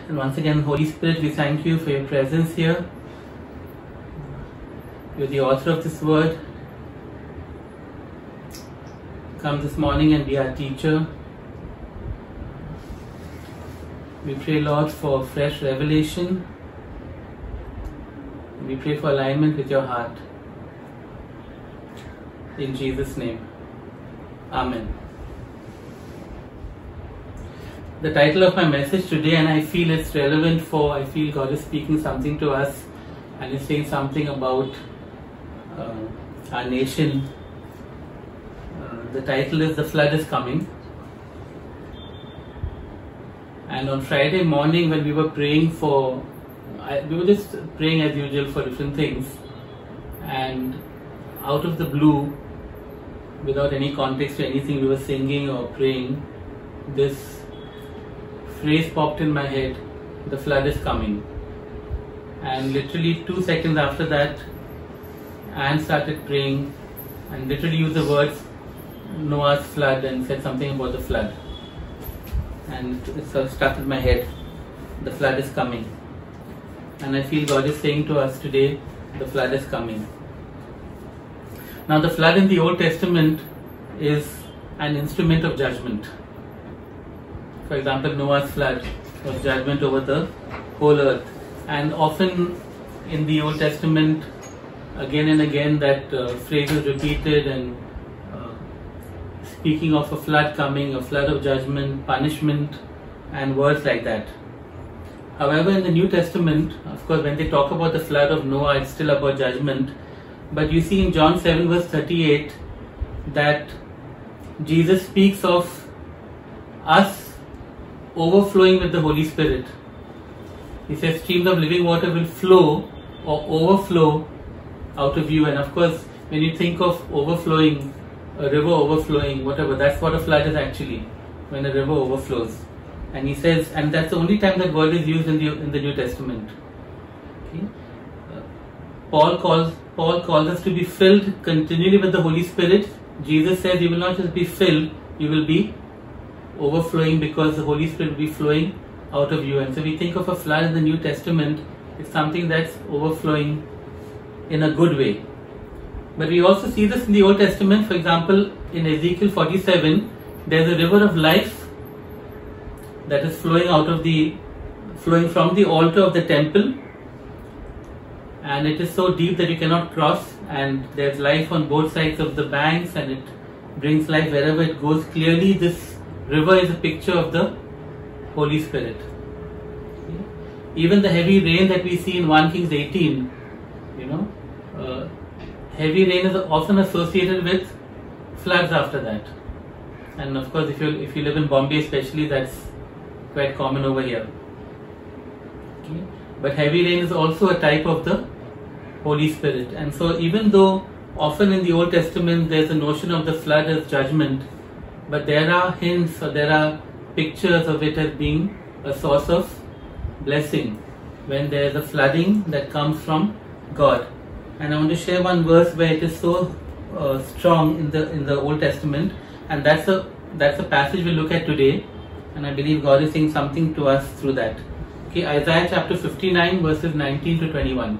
And once again, Holy Spirit, we thank you for your presence here. You're the author of this word. Come this morning and be our teacher. We pray, Lord, for fresh revelation. We pray for alignment with your heart. In Jesus' name. Amen. The title of my message today, and I feel it's relevant for, I feel God is speaking something to us and is saying something about our nation. The title is The Flood is Coming. And on Friday morning when we were praying we were just praying as usual for different things, and out of the blue, without any context to anything we were singing or praying, this phrase popped in my head, the flood is coming. And literally 2 seconds after that, Anne started praying and literally used the words Noah's flood and said something about the flood. And it sort of stuck in my head, the flood is coming. And I feel God is saying to us today, the flood is coming. Now the flood in the Old Testament is an instrument of judgment. For example, Noah's flood was judgment over the whole earth. And often in the Old Testament, again and again, that phrase is repeated, and speaking of a flood coming, a flood of judgment, punishment, and words like that. However, in the New Testament, of course, when they talk about the flood of Noah, it's still about judgment. But you see in John 7 verse 38 that Jesus speaks of us overflowing with the Holy Spirit. He says streams of living water will flow or overflow out of you. And of course, when you think of overflowing, a river overflowing, whatever, that's what a flood is actually, when a river overflows. And he says, and that's the only time that word is used in the New Testament. Okay? Paul calls us to be filled continually with the Holy Spirit. Jesus says you will not just be filled, you will be overflowing, because the Holy Spirit will be flowing out of you. And so we think of a flood in the New Testament, it's something that's overflowing in a good way. But we also see this in the Old Testament. For example, in Ezekiel 47, there's a river of life that is flowing from the altar of the temple, and it is so deep that you cannot cross, and there's life on both sides of the banks, and it brings life wherever it goes. Clearly this river is a picture of the Holy Spirit. Even the heavy rain that we see in 1 Kings 18, heavy rain is often associated with floods after that. And of course, if you live in Bombay especially, that's quite common over here. Okay. But heavy rain is also a type of the Holy Spirit. And so even though often in the Old Testament there's a notion of the flood as judgment, but there are hints or there are pictures of it as being a source of blessing when there is a flooding that comes from God. And I want to share one verse where it is so strong in the Old Testament, and that's a passage we'll look at today, and I believe God is saying something to us through that. Okay, Isaiah chapter 59 verses 19 to 21.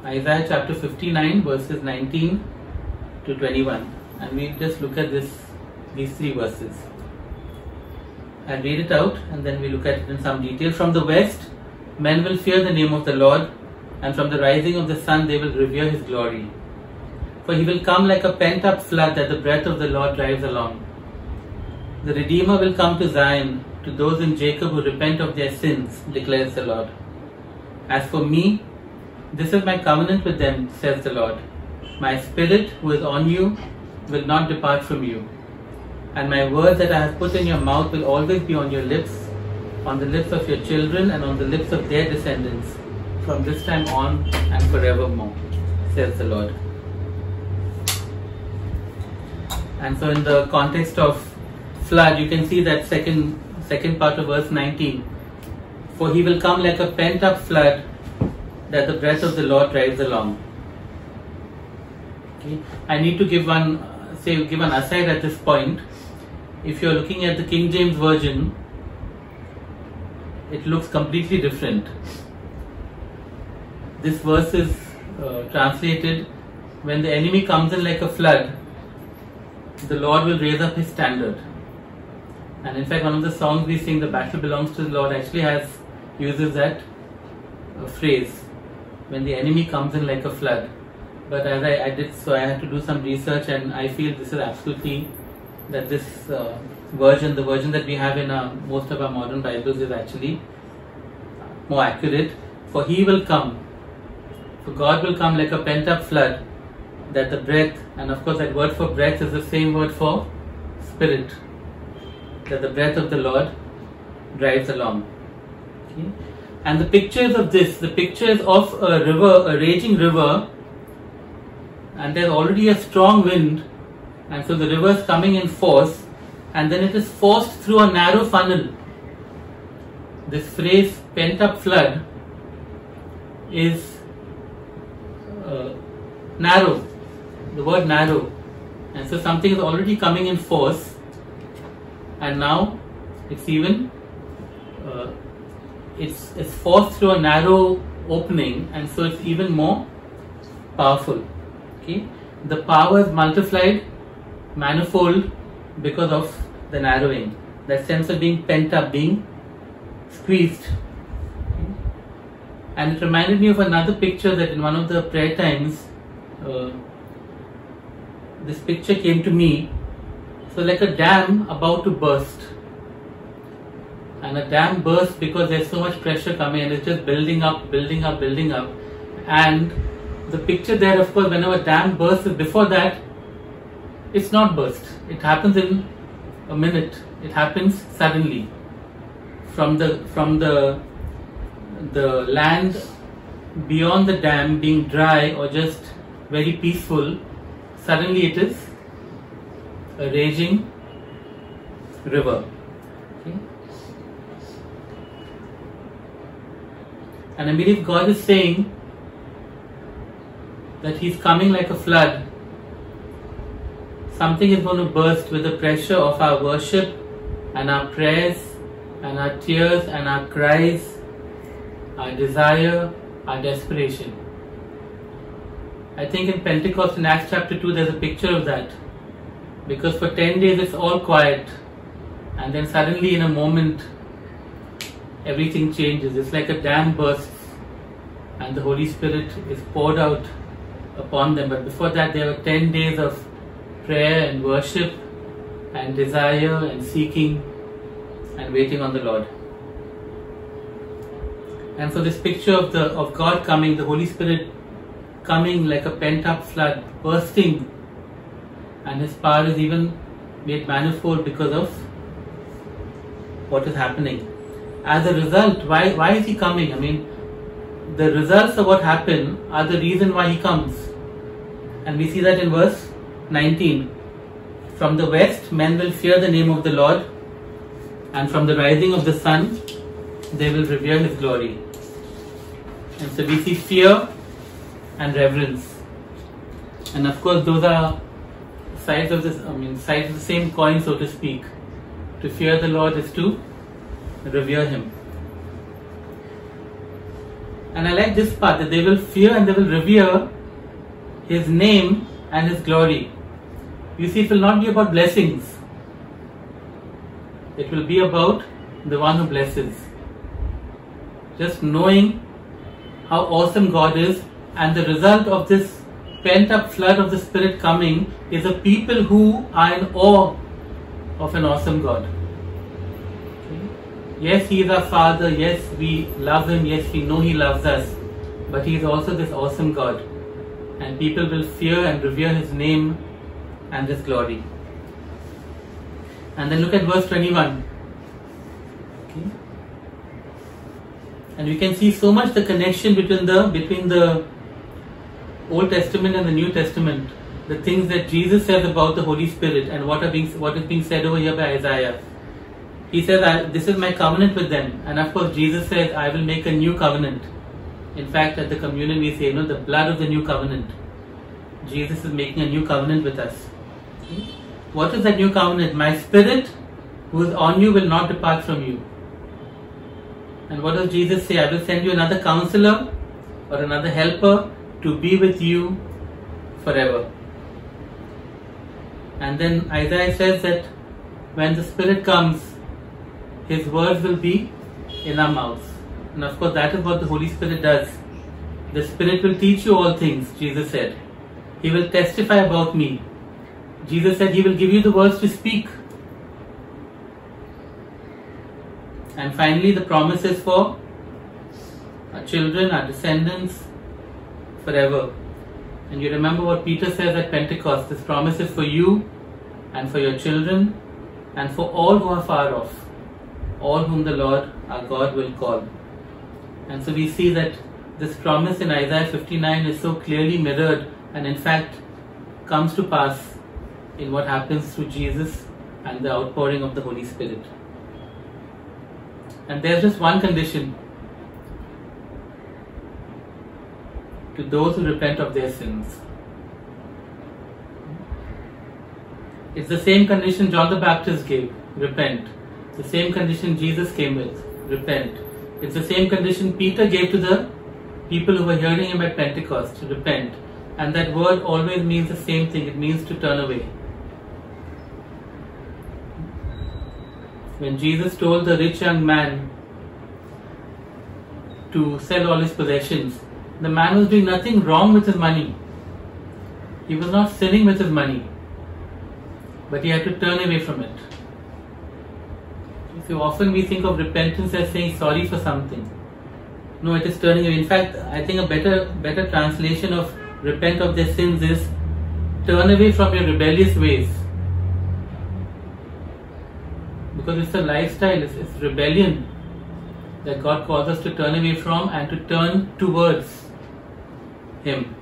Isaiah chapter 59 verses 19 to 21, and we'll just look at these 3 verses. I'll read it out and then we'll look at it in some detail. From the west, men will fear the name of the Lord, and from the rising of the sun they will revere his glory. For he will come like a pent-up flood that the breath of the Lord drives along. The Redeemer will come to Zion, to those in Jacob who repent of their sins, declares the Lord. As for me, this is my covenant with them, says the Lord. My spirit who is on you will not depart from you, and my words that I have put in your mouth will always be on your lips, on the lips of your children and on the lips of their descendants, from this time on and forevermore, says the Lord. And so in the context of flood, you can see that second part of verse 19. For he will come like a pent-up flood that the breath of the Lord drives along. Okay. I need to give an aside at this point. if you're looking at the King James Version, it looks completely different. This verse is translated, when the enemy comes in like a flood, the Lord will raise up his standard. And in fact, one of the songs we sing, The Battle Belongs to the Lord, actually uses that phrase, when the enemy comes in like a flood. But as I did so, I had to do some research, and I feel this is absolutely, that this version, the version that we have in most of our modern Bibles, is actually more accurate. For he will come, for God will come like a pent up flood, that the breath, and of course that word for breath is the same word for spirit, that the breath of the Lord drives along. Okay? And the pictures of this, the pictures of a river, a raging river, and there's already a strong wind, and so the river is coming in force, and then it is forced through a narrow funnel. This phrase, pent up flood, is narrow, the word narrow, and so something is already coming in force, and now it's even it's forced through a narrow opening, and so it's even more powerful. Okay, the power is multiplied, manifold, because of the narrowing, that sense of being pent up, being squeezed. Okay? And it reminded me of another picture that in one of the prayer times, this picture came to me. So like a dam about to burst, and a dam bursts because there's so much pressure coming, and it's just building up, building up, building up. And the picture there, of course, whenever a dam bursts, before that it's not burst, it happens in a minute, it happens suddenly. From the land beyond the dam being dry or just very peaceful, suddenly it is a raging river. Okay? And I believe God is saying that He's coming like a flood. Something is going to burst with the pressure of our worship and our prayers and our tears and our cries, our desire, our desperation. I think in Pentecost, in Acts chapter 2, there's a picture of that. Because for 10 days it's all quiet, and then suddenly in a moment everything changes. It's like a dam bursts and the Holy Spirit is poured out upon them. But before that there were 10 days of prayer and worship and desire and seeking and waiting on the Lord. And so this picture of God coming, the Holy Spirit coming like a pent up flood, bursting, and His power is even made manifold because of what is happening. As a result, why is He coming? I mean, the results of what happened are the reason why He comes. And we see that in verse 19. From the west men will fear the name of the Lord, and from the rising of the sun they will revere His glory. And so we see fear and reverence. And of course those are sides of the same coin, so to speak. To fear the Lord is to revere Him. And I like this part, that they will fear and they will revere His name and His glory. You see, it will not be about blessings. It will be about the one who blesses. Just knowing how awesome God is, and the result of this pent up flood of the Spirit coming is a people who are in awe of an awesome God. Okay? Yes, He is our Father, yes, we love Him, yes, we know He loves us, but He is also this awesome God, and people will fear and revere His name and His glory. And then look at verse 21. Okay? And we can see so much the connection between the Old Testament and the New Testament, the things that Jesus says about the Holy Spirit and what is being said over here by Isaiah. He says, this is my covenant with them. And of course Jesus says, I will make a new covenant. In fact, at the communion we say, the blood of the new covenant. Jesus is making a new covenant with us. Okay? What is that new covenant? My Spirit who is on you will not depart from you. And what does Jesus say? I will send you another counselor or another helper to be with you forever. And then Isaiah says that when the Spirit comes, His words will be in our mouths. And of course that is what the Holy Spirit does. The Spirit will teach you all things, Jesus said. He will testify about me. Jesus said He will give you the words to speak. And finally the promise is for our children, our descendants, forever. And you remember what Peter says at Pentecost, this promise is for you and for your children and for all who are far off, all whom the Lord our God will call. And so we see that this promise in Isaiah 59 is so clearly mirrored and in fact comes to pass in what happens through Jesus and the outpouring of the Holy Spirit. And there's just one condition: to those who repent of their sins. It's the same condition John the Baptist gave, repent. The same condition Jesus came with, repent. It's the same condition Peter gave to the people who were hearing him at Pentecost, repent. And that word always means the same thing, it means to turn away. When Jesus told the rich young man to sell all his possessions, the man was doing nothing wrong with his money. He was not sinning with his money, but he had to turn away from it. So often we think of repentance as saying sorry for something. No, it is turning away. In fact, I think a better translation of repent of their sins is turn away from your rebellious ways. Because it's a lifestyle, it's rebellion that God calls us to turn away from and to turn towards Him.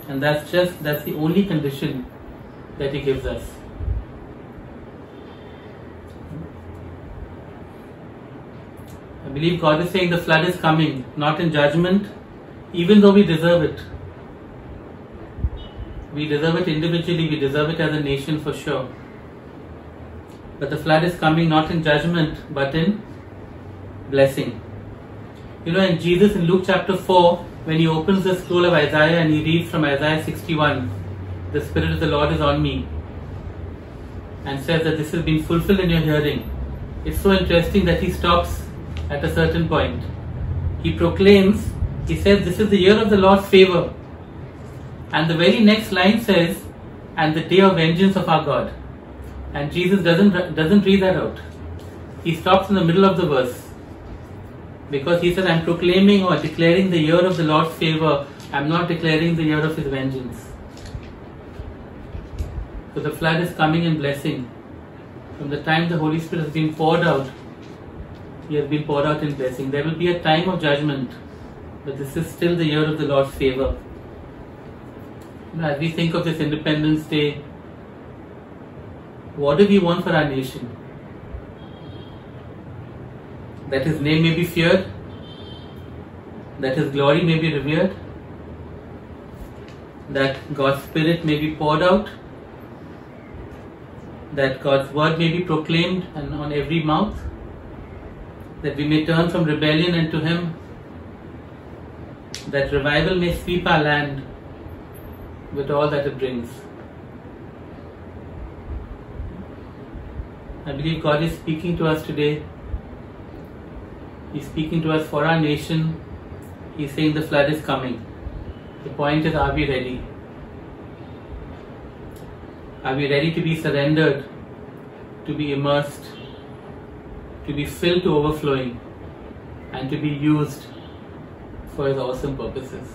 And that's the only condition that He gives us. I believe God is saying the flood is coming, not in judgment, even though we deserve it. We deserve it individually, we deserve it as a nation for sure. But the flood is coming not in judgment, but in blessing. You know, in Jesus in Luke chapter 4, when He opens the scroll of Isaiah and He reads from Isaiah 61, the Spirit of the Lord is on me, and says that this has been fulfilled in your hearing. It's so interesting that He stops at a certain point. He proclaims, He says, this is the year of the Lord's favor. And the very next line says, and the day of vengeance of our God. And Jesus doesn't read that out. He stops in the middle of the verse. Because He says, I'm proclaiming or declaring the year of the Lord's favor. I'm not declaring the year of His vengeance. So the flood is coming in blessing. From the time the Holy Spirit has been poured out, He has been poured out in blessing. There will be a time of judgment, but this is still the year of the Lord's favor. As we think of this Independence Day, what do we want for our nation? That His name may be feared, that His glory may be revered, that God's Spirit may be poured out, that God's word may be proclaimed and on every mouth, that we may turn from rebellion unto Him, that revival may sweep our land with all that it brings. I believe God is speaking to us today. He's speaking to us for our nation. He's saying the flood is coming. The point is, are we ready? Are we ready to be surrendered, to be immersed, to be filled to overflowing, and to be used for His awesome purposes?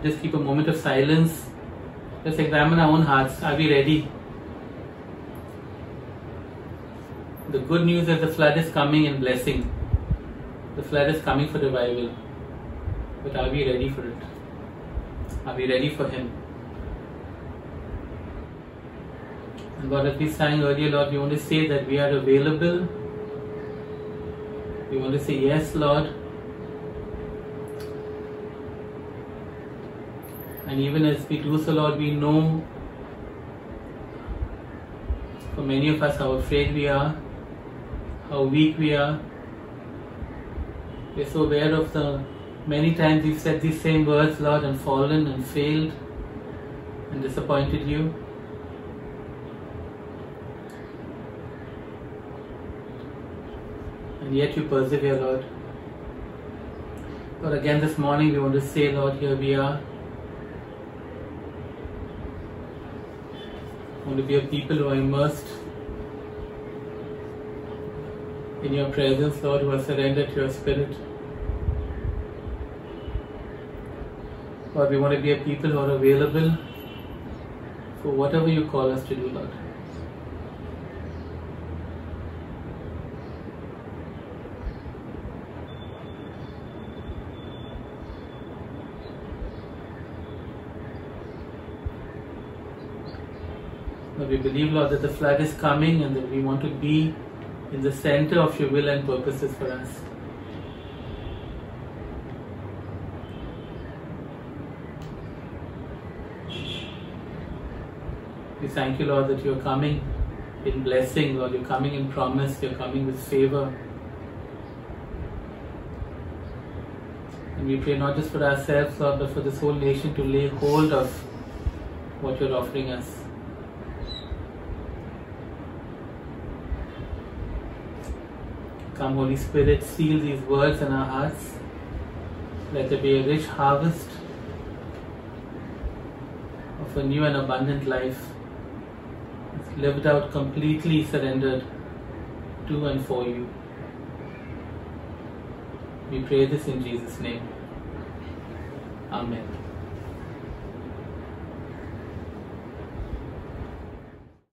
Just keep a moment of silence. Let's examine our own hearts. Are we ready? The good news is the flood is coming in blessing. The flood is coming for revival. But are we ready for it? Are we ready for Him? And God, as we sang earlier, Lord, we want to say that we are available. We want to say, yes, Lord. And even as we do so, Lord, we know for many of us how afraid we are, how weak we are. We're so aware of the many times we've said these same words, Lord, and fallen and failed and disappointed you. And yet you persevere, Lord. Lord, again this morning we want to say, Lord, here we are. We want to be a people who are immersed in your presence, Lord, who are surrendered to your Spirit. Lord, we want to be a people who are available for whatever you call us to do, Lord. Lord, we believe, Lord, that the flood is coming and that we want to be in the center of your will and purposes for us. We thank you, Lord, that you are coming in blessing, Lord, you're coming in promise, you're coming with favor. And we pray not just for ourselves, Lord, but for this whole nation to lay hold of what you're offering us. Come, Holy Spirit, seal these words in our hearts. Let there be a rich harvest of a new and abundant life, lived out completely surrendered to and for you. We pray this in Jesus' name. Amen.